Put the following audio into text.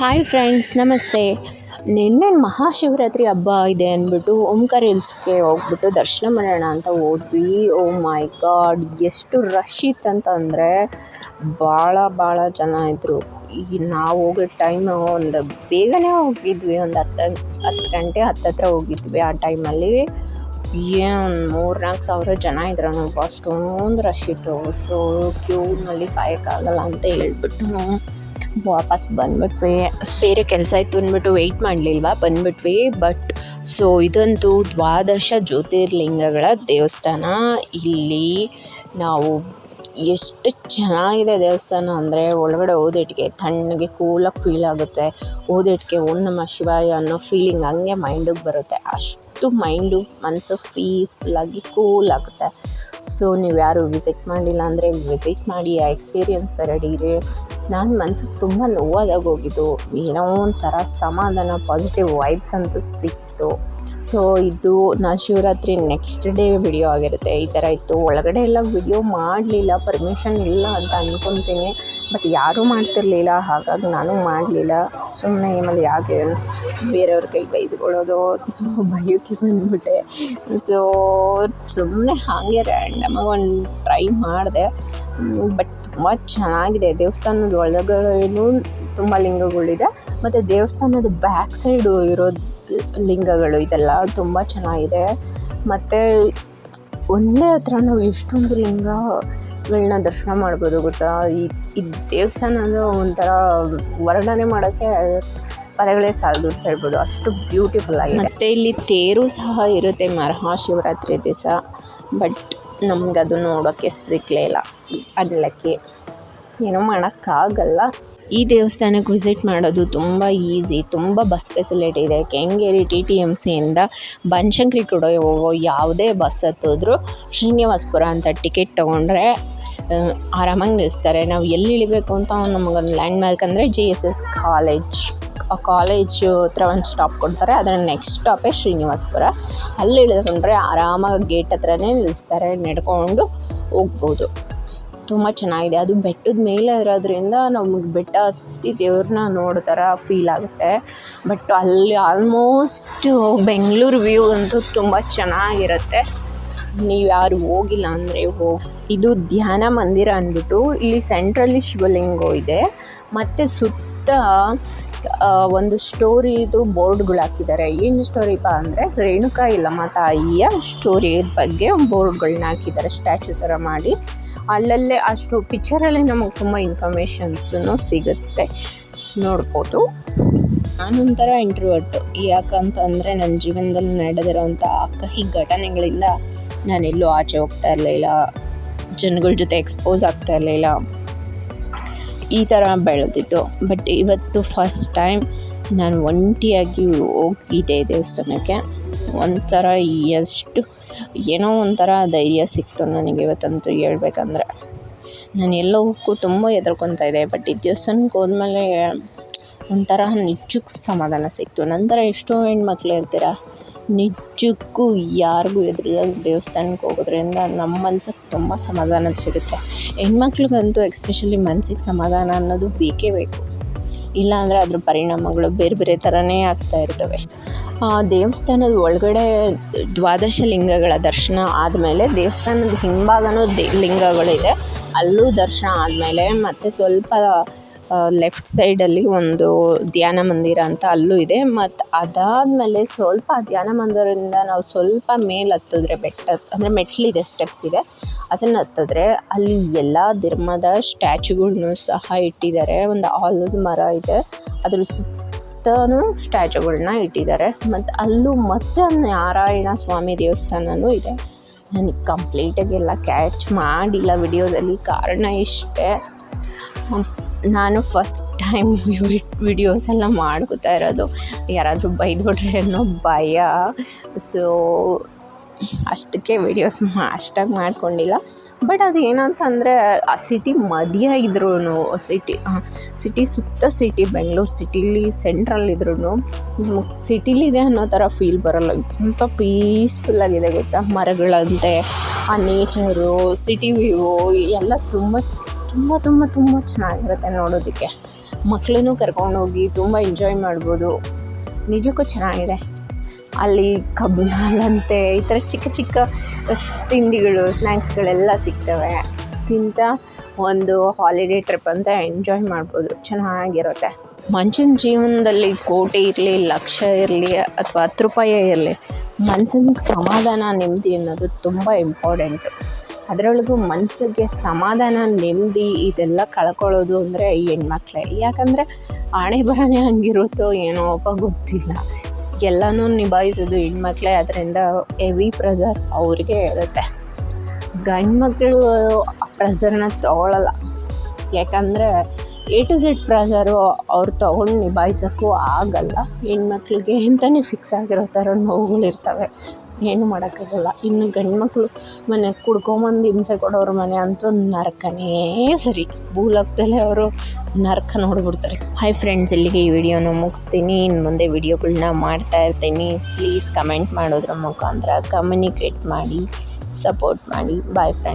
Hi friends, ನಮಸ್ತೆ. ನಿನ್ನೆ ಮಹಾಶಿವರಾತ್ರಿ ಹಬ್ಬ ಇದೆ ಅಂದ್ಬಿಟ್ಟು ಓಂಕಾರ ಹಿಲ್ಸ್ಗೆ ಹೋಗ್ಬಿಟ್ಟು ದರ್ಶನ ಮಾಡೋಣ ಅಂತ ಹೋದ್ವಿ. ಓ ಮೈ ಗಾಡ್, ಎಷ್ಟು ರಶ್ ಇತ್ತಂತಂದರೆ ಭಾಳ ಜನ ಇದ್ದರು. ಈಗ ನಾವು ಹೋಗೋ ಟೈಮು ಒಂದು ಬೇಗನೆ ಹೋಗಿದ್ವಿ, ಒಂದು 10 ಗಂಟೆ ಹತ್ತತ್ರ ಹೋಗಿದ್ವಿ. ಆ ಟೈಮಲ್ಲಿ ಏನು 3-4 ಸಾವಿರ ಜನ ಇದ್ರು. ನಾವು ಅಷ್ಟೊಂದು ರಶ್ ಇತ್ತು. ಸೊ ಕ್ಯೂನಲ್ಲಿ ಕಾಯೋಕ್ಕಾಗಲ್ಲ ಅಂತ ಹೇಳ್ಬಿಟ್ಟು ವಾಪಸ್ ಬಂದ್ಬಿಟ್ವಿ. ಬೇರೆ ಕೆಲಸ ಇತ್ತು ಅಂದ್ಬಿಟ್ಟು ವೆಯ್ಟ್ ಮಾಡಲಿಲ್ವಾ, ಬಂದ್ಬಿಟ್ವಿ. ಬಟ್ ಸೊ ಇದಂತೂ 12 ಜ್ಯೋತಿರ್ಲಿಂಗಗಳ ದೇವಸ್ಥಾನ. ಇಲ್ಲಿ ನಾವು ಎಷ್ಟು ಚೆನ್ನಾಗಿದೆ ದೇವಸ್ಥಾನ ಅಂದರೆ, ಒಳಗಡೆ ಹೋದಟ್ಟಿಗೆ ತಣ್ಣಗೆ ಕೂಲಾಗಿ ಫೀಲ್ ಆಗುತ್ತೆ. ಹೋದಟ್ಟಿಗೆ ಓಂ ನಮಃ ಶಿವಾಯ ಅನ್ನೋ ಫೀಲಿಂಗ್ ಹಂಗೆ ಮೈಂಡಿಗೆ ಬರುತ್ತೆ. ಅಷ್ಟು ಮನಸ್ಸು ಪೀಸ್ಫುಲ್ಲಾಗಿ ಕೂಲ್ ಆಗುತ್ತೆ. ಸೊ ನೀವು ಯಾರು ವಿಸಿಟ್ ಮಾಡಿಲ್ಲ ಅಂದರೆ ವಿಸಿಟ್ ಮಾಡಿ, ಆ ಎಕ್ಸ್ಪೀರಿಯನ್ಸ್ ಬರಡೀರಿ. ನಾನು ಮನ್ಸಿಗೆ ತುಂಬ ನೋವಾದಾಗ ಹೋಗಿದ್ದು, ಏನೋ ಒಂಥರ ಸಮಾಧಾನ, ಪಾಸಿಟಿವ್ ವೈಬ್ಸ್ ಅಂತೂ ಸಿಕ್ತು. ಸೊ ಇದು ನಾನು ಶಿವರಾತ್ರಿ ನೆಕ್ಸ್ಟ್ ಡೇ ವಿಡಿಯೋ ಆಗಿರುತ್ತೆ. ಈ ಥರ ಇತ್ತು. ಒಳಗಡೆ ಎಲ್ಲ ವಿಡಿಯೋ ಮಾಡಲಿಲ್ಲ, ಪರ್ಮಿಷನ್ ಇಲ್ಲ ಅಂತ ಅಂದ್ಕೊತೀನಿ. ಬಟ್ ಯಾರೂ ಮಾಡ್ತಿರ್ಲಿಲ್ಲ, ಹಾಗಾಗಿ ನಾನು ಮಾಡಲಿಲ್ಲ. ಸುಮ್ಮನೆ ಆಮೇಲೆ ಯಾಕೆ ಬೇರೆಯವ್ರ ಕೈಲಿ ಬೈಸ್ಕೊಳ್ಳೋದು, ಬಯೋಕ್ಕೆ ಬಂದುಬಿಟ್ಟೆ. ಸೊ ಸುಮ್ಮನೆ ಹಾಗೆ ರ್ಯಾಂಡಮಾಗಿ ಒಂದು ಟ್ರೈ ಮಾಡಿದೆ. ಬಟ್ ತುಂಬ ಚೆನ್ನಾಗಿದೆ. ದೇವಸ್ಥಾನದ ಒಳಗಡೆನೂ ತುಂಬ ಲಿಂಗಗಳಿದೆ, ಮತ್ತು ದೇವಸ್ಥಾನದ ಬ್ಯಾಕ್ ಸೈಡು ಇರೋದು ಲಿಂಗಗಳು ಇದೆಲ್ಲ ತುಂಬ ಚೆನ್ನಾಗಿದೆ. ಮತ್ತು ಒಂದೇ ಹತ್ರ ನಾವು ಎಷ್ಟೊಂದು ಲಿಂಗಗಳನ್ನ ದರ್ಶನ ಮಾಡ್ಬೋದು ಗೊತ್ತಾ. ಈ ದೇವಸ್ಥಾನದ ಒಂಥರ ವರ್ಣನೆ ಮಾಡೋಕ್ಕೆ ಪದಗಳೇ ಸಾಲದು ಅಂತ ಹೇಳ್ಬೋದು, ಅಷ್ಟು ಬ್ಯೂಟಿಫುಲ್ ಆಗಿದೆ. ಮತ್ತು ಇಲ್ಲಿ ತೇರು ಸಹ ಇರುತ್ತೆ ಮಹಾಶಿವರಾತ್ರಿ ದಿವಸ. ಬಟ್ ನಮ್ಗೆ ಅದು ನೋಡೋಕ್ಕೆ ಸಿಕ್ಕಲಿಲ್ಲ, ಅನ್ಲಕ್ಕಿ. ಏನೂ ಮಾಡೋಕ್ಕಾಗಲ್ಲ. ಈ ದೇವಸ್ಥಾನಕ್ಕೆ ವಿಸಿಟ್ ಮಾಡೋದು ತುಂಬ ಈಸಿ. ತುಂಬ ಬಸ್ ಫೆಸಿಲಿಟಿ ಇದೆ. ಕೆಂಗೇರಿ TTMCಯಿಂದ ಬನಶಂಕರಿ ಕಡೆ ಹೋಗೋ ಯಾವುದೇ ಬಸ್ ಹತ್ತಿದ್ರು ಶ್ರೀನಿವಾಸಪುರ ಅಂತ ಟಿಕೆಟ್ ತೊಗೊಂಡ್ರೆ ಆರಾಮಾಗಿ ನಿಲ್ಲಿಸ್ತಾರೆ. ನಾವು ಎಲ್ಲಿ ಇಳಿಬೇಕು ಅಂತ ನಮಗೊಂದು ಲ್ಯಾಂಡ್ಮಾರ್ಕ್ ಅಂದರೆ JSS ಕಾಲೇಜು ಹತ್ರ ಒಂದು ಸ್ಟಾಪ್ ಕೊಡ್ತಾರೆ. ಅದರ ನೆಕ್ಸ್ಟ್ ಸ್ಟಾಪೇ ಶ್ರೀನಿವಾಸಪುರ. ಅಲ್ಲಿ ಇಳಿದುಕೊಂಡ್ರೆ ಆರಾಮಾಗಿ ಗೇಟ್ ಹತ್ರನೇ ನಿಲ್ಲಿಸ್ತಾರೆ. ನಡ್ಕೊಂಡು ಹೋಗ್ಬೋದು. ತುಂಬ ಚೆನ್ನಾಗಿದೆ. ಅದು ಬೆಟ್ಟದ ಮೇಲೆ ಇರೋದ್ರಿಂದ ನಮಗೆ ಬೆಟ್ಟ ಹತ್ತಿ ದೇವ್ರನ್ನ ನೋಡೋ ಥರ ಫೀಲ್ ಆಗುತ್ತೆ. ಬಟ್ ಅಲ್ಲಿ ಆಲ್ಮೋಸ್ಟ್ ಬೆಂಗಳೂರು ವ್ಯೂ ಅಂತೂ ತುಂಬ ಚೆನ್ನಾಗಿರುತ್ತೆ. ನೀವು ಯಾರು ಹೋಗಿಲ್ಲ ಅಂದರೆ ಇದು ಧ್ಯಾನ ಮಂದಿರ ಅಂದ್ಬಿಟ್ಟು ಇಲ್ಲಿ ಸೆಂಟ್ರಲ್ಲಿ ಶಿವಲಿಂಗ ಇದೆ. ಮತ್ತು ಸುತ್ತ ಒಂದು ಸ್ಟೋರಿದು ಬೋರ್ಡ್ಗಳು ಹಾಕಿದ್ದಾರೆ. ಏನು ಸ್ಟೋರಿಪ್ಪ ಅಂದರೆ ರೇಣುಕಾ ಯಲ್ಲಮ್ಮ ತಾಯಿಯ ಸ್ಟೋರಿ ಬಗ್ಗೆ ಬೋರ್ಡ್ಗಳನ್ನ ಹಾಕಿದ್ದಾರೆ, ಸ್ಟ್ಯಾಚು ಥರ ಮಾಡಿ. ಅಲ್ಲಲ್ಲೇ ಅಷ್ಟು ಪಿಕ್ಚರಲ್ಲಿ ನಮಗೆ ತುಂಬ ಇನ್ಫಾರ್ಮೇಷನ್ಸೂ ಸಿಗುತ್ತೆ, ನೋಡ್ಬೋದು. ನಾನೊಂಥರ ಇಂಟ್ರೋವರ್ಟು. ಯಾಕಂತಂದರೆ ನನ್ನ ಜೀವನದಲ್ಲಿ ನಡೆದಿರೋಂಥ ಕಹಿ ಘಟನೆಗಳಿಂದ ನಾನೆಲ್ಲೂ ಆಚೆ ಹೋಗ್ತಾ ಇರಲಿಲ್ಲ, ಜನಗಳ ಜೊತೆ ಎಕ್ಸ್ಪೋಸ್ ಆಗ್ತಾ ಇರಲಿಲ್ಲ, ಈ ಥರ ಬೆಳೆದಿತ್ತು. ಬಟ್ ಇವತ್ತು ಫಸ್ಟ್ ಟೈಮ್ ನಾನು ಒಂಟಿಯಾಗಿ ಹೋಗಿದ್ದೆ ದೇವಸ್ಥಾನಕ್ಕೆ. ಒಂಥರ ಎಷ್ಟು ಏನೋ ಒಂಥರ ಧೈರ್ಯ ಸಿಕ್ತು ನನಗೆ ಇವತ್ತಂತೂ ಹೇಳ್ಬೇಕಂದ್ರೆ. ನಾನು ಎಲ್ಲೋಕ್ಕೂ ತುಂಬ ಹೆದರ್ಕೊತಾ ಇದ್ದೆ. ಬಟ್ ಈ ದೇವಸ್ಥಾನಕ್ಕೆ ಹೋದ್ಮೇಲೆ ಒಂಥರ ನಿಜಕ್ಕೂ ಸಮಾಧಾನ ಸಿಕ್ತು. ನಂತರ ಎಷ್ಟೋ ಹೆಣ್ಮಕ್ಳು ಇರ್ತೀರ, ನಿಜಕ್ಕೂ ಯಾರಿಗೂ ಎದುರಿಲ್ಲ ದೇವಸ್ಥಾನಕ್ಕೆ ಹೋಗೋದ್ರಿಂದ ನಮ್ಮ ಮನ್ಸಿಗೆ ತುಂಬ ಸಮಾಧಾನ ಸಿಗುತ್ತೆ. ಹೆಣ್ಮಕ್ಳಿಗಂತೂ ಎಕ್ಸ್ಪೆಷಲಿ ಮನಸ್ಸಿಗೆ ಸಮಾಧಾನ ಅನ್ನೋದು ಬೇಕೇ ಬೇಕು. ಇಲ್ಲಾಂದರೆ ಅದ್ರ ಪರಿಣಾಮಗಳು ಬೇರೆ ಥರನೇ ಆಗ್ತಾ ಇರ್ತವೆ. ದೇವಸ್ಥಾನದ ಒಳಗಡೆ 12 ಲಿಂಗಗಳ ದರ್ಶನ ಆದಮೇಲೆ ದೇವಸ್ಥಾನದ ಹಿಂಭಾಗನೂ ಲಿಂಗಗಳಿದೆ. ಅಲ್ಲೂ ದರ್ಶನ ಆದಮೇಲೆ ಮತ್ತೆ ಸ್ವಲ್ಪ ಲೆಫ್ಟ್ ಸೈಡಲ್ಲಿ ಒಂದು ಧ್ಯಾನ ಮಂದಿರ ಅಂತ ಅಲ್ಲೂ ಇದೆ. ಮತ್ತು ಅದಾದಮೇಲೆ ಸ್ವಲ್ಪ ಧ್ಯಾನ ಮಂದಿರದಿಂದ ನಾವು ಸ್ವಲ್ಪ ಮೇಲೆ ಹತ್ತಿದ್ರೆ ಬೆಟ್ಟ ಅಂದರೆ ಮೆಟ್ಲಿದೆ, ಸ್ಟೆಪ್ಸ್ ಇದೆ. ಅದನ್ನು ಹತ್ತಿದ್ರೆ ಅಲ್ಲಿ ಎಲ್ಲ ಧರ್ಮದ ಸ್ಟ್ಯಾಚುಗಳ್ನೂ ಸಹ ಇಟ್ಟಿದ್ದಾರೆ. ಒಂದು ಆಲದ ಮರ ಇದೆ, ಅದ್ರ ಸುತ್ತಲೂ ಸ್ಟ್ಯಾಚುಗಳನ್ನ ಇಟ್ಟಿದ್ದಾರೆ. ಮತ್ತು ಅಲ್ಲೂ ಮತ್ಸ್ಯನಾರಾಯಣ ಸ್ವಾಮಿ ದೇವಸ್ಥಾನವೂ ಇದೆ. ನನಗೆ ಕಂಪ್ಲೀಟಾಗಿ ಎಲ್ಲ ಕ್ಯಾಚ್ ಮಾಡಿಲ್ಲ ವಿಡಿಯೋದಲ್ಲಿ, ಕಾರಣ ಇಷ್ಟೇ, ನಾನು ಫಸ್ಟ್ ಟೈಮ್ ವಿಡಿಯೋಸ್ ಎಲ್ಲ ಮಾಡ್ಕೋತಾ ಇರೋದು. ಯಾರಾದರೂ ಬೈದ್ಬಿಟ್ರೆ ಅನ್ನೋ ಭಯ. ಸೊ ಅಷ್ಟಕ್ಕೆ ವಿಡಿಯೋಸ್ ಅಷ್ಟಾಗಿ ಮಾಡ್ಕೊಂಡಿಲ್ಲ. ಬಟ್ ಅದು ಏನಂತಂದರೆ ಆ ಸಿಟಿ ಮಧ್ಯ ಇದ್ರೂ ಸಿಟಿ ಸುತ್ತ ಬೆಂಗಳೂರು ಸಿಟಿಲಿ ಸೆಂಟ್ರಲ್ ಇದ್ರೂ ನಮಗೆ ಸಿಟಿಲಿದೆ ಅನ್ನೋ ಥರ ಫೀಲ್ ಬರೋಲ್ಲ. ತುಂಬ ಪೀಸ್ಫುಲ್ಲಾಗಿದೆ ಗೊತ್ತಾ. ಮರಗಳಂತೆ, ಆ ನೇಚರು, ಸಿಟಿ ವ್ಯೂ ಎಲ್ಲ ತುಂಬ ಚೆನ್ನಾಗಿರುತ್ತೆ ನೋಡೋದಕ್ಕೆ. ಮಕ್ಕಳನ್ನು ಕರ್ಕೊಂಡೋಗಿ ತುಂಬ ಎಂಜಾಯ್ ಮಾಡ್ಬೋದು. ನಿಜಕ್ಕೂ ಚೆನ್ನಾಗಿದೆ. ಅಲ್ಲಿ ಕಬ್ಬಿನ ಹಾಲಂತೆ ಈ ಥರ ಚಿಕ್ಕ ಚಿಕ್ಕ ತಿಂಡಿಗಳು, ಸ್ನ್ಯಾಕ್ಸ್ಗಳೆಲ್ಲ ಸಿಗ್ತವೆ. ತಿಂತ ಒಂದು ಹಾಲಿಡೇ ಟ್ರಿಪ್ ಅಂತ ಎಂಜಾಯ್ ಮಾಡ್ಬೋದು. ಚೆನ್ನಾಗಿರುತ್ತೆ. ಮನುಷ್ಯನ ಜೀವನದಲ್ಲಿ ಕೋಟಿ ಇರಲಿ, ಲಕ್ಷ ಇರಲಿ ಅಥವಾ 10 ರೂಪಾಯೇ ಇರಲಿ, ಮನ್ಸಿಗೆ ಸಮಾಧಾನ, ನೆಮ್ಮದಿ ಅನ್ನೋದು ತುಂಬ ಇಂಪಾರ್ಟೆಂಟು. ಅದರೊಳಗೂ ಮನಸ್ಸಿಗೆ ಸಮಾಧಾನ, ನೆಮ್ಮದಿ ಇದೆಲ್ಲ ಕಳ್ಕೊಳ್ಳೋದು ಅಂದರೆ ಈ ಹೆಣ್ಮಕ್ಳೇ. ಯಾಕಂದರೆ ಹಣೆ ಬರನೇ ಹಂಗಿರುತ್ತೋ ಏನೋಪ್ಪ ಗೊತ್ತಿಲ್ಲ. ಎಲ್ಲನೂ ನಿಭಾಯಿಸೋದು ಹೆಣ್ಮಕ್ಳೇ. ಅದರಿಂದ ಹೆವಿ ಪ್ರೆಷರ್ ಅವ್ರಿಗೆ ಇರುತ್ತೆ. ಗಂಡು ಮಕ್ಕಳು ಆ ಪ್ರೆಷರ್ನ ತೊಗೊಳ್ಳಲ್ಲ. ಯಾಕಂದರೆ A to Z ಪ್ರೆಷರು ಅವ್ರು ತೊಗೊಂಡು ನಿಭಾಯಿಸೋಕ್ಕೂ ಆಗಲ್ಲ. ಹೆಣ್ಮಕ್ಳಿಗೆ ಅಂತಲೇ ಫಿಕ್ಸ್ ಆಗಿರೋ ಥರ ನೋವುಗಳಿರ್ತವೆ, ಏನು ಮಾಡೋಕ್ಕಾಗಲ್ಲ. ಇನ್ನು ಗಂಡು ಮಕ್ಕಳು ಮನೆ ಕುಡ್ಕೊಂಬಂದು ಹಿಂಸೆ ಕೊಡೋರ ಮನೆ ಅಂತೂ ನರಕನೇ ಸರಿ. ಭೂಲೋಕದಲ್ಲೇ ಅವರು ನರಕ ನೋಡ್ಬಿಡ್ತಾರೆ. ಹಾಯ್ ಫ್ರೆಂಡ್ಸ್, ಇಲ್ಲಿಗೆ ಈ ವಿಡಿಯೋನ ಮುಗಿಸ್ತೀನಿ. ಇನ್ನು ಮುಂದೆ ವಿಡಿಯೋಗಳನ್ನ ಮಾಡ್ತಾ ಇರ್ತೀನಿ. ಪ್ಲೀಸ್ ಕಮೆಂಟ್ ಮಾಡೋದ್ರ ಮುಖಾಂತರ ಕಮ್ಯುನಿಕೇಟ್ ಮಾಡಿ, ಸಪೋರ್ಟ್ ಮಾಡಿ. Bye friends.